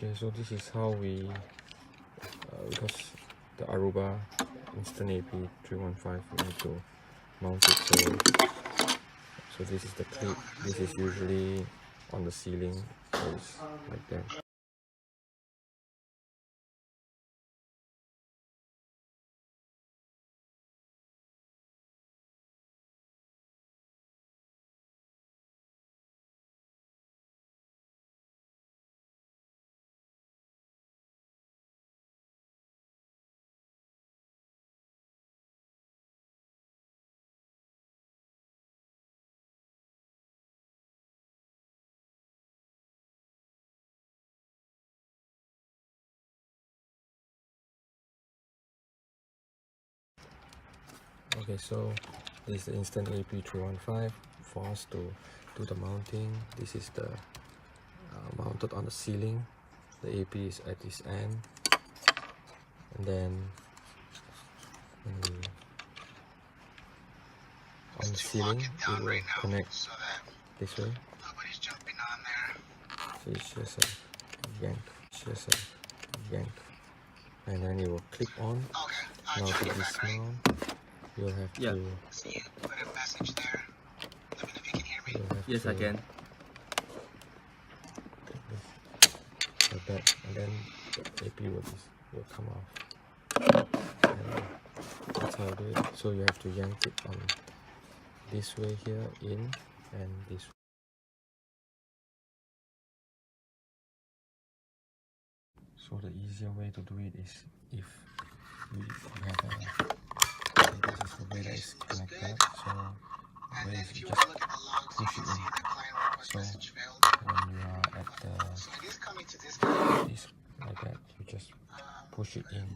Okay, so this is how we because the Aruba Instant AP 315, we need to mount it. So this is the clip. This is usually on the ceiling, so it's like that. Okay, so this is the Instant AP 315. For us to do the mounting, this is the mounted on the ceiling. The AP is at this end, and then on the ceiling it will connect this way. So it's just a yank, and then it will clip on. Now to dismount, you'll have to. See you put a message there. Let me know if you can hear me. Yes, I can. Like that, and then the AP will come off. And that's how I do it. So you have to yank it on this way here, in, and this way. So the easier way to do it is if we have this is the way that is connected. So the way is you just push it in. So when you are at this like that, you just push it in.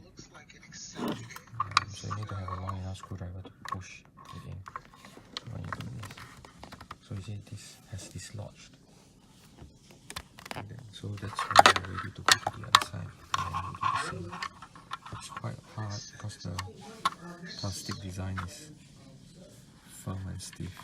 So you need to have a long enough screwdriver to push it in when you do this. So you see this has dislodged. So that's when you're ready to go to the other side, and then you do the same. It's quite hard because the plastic design is firm and stiff.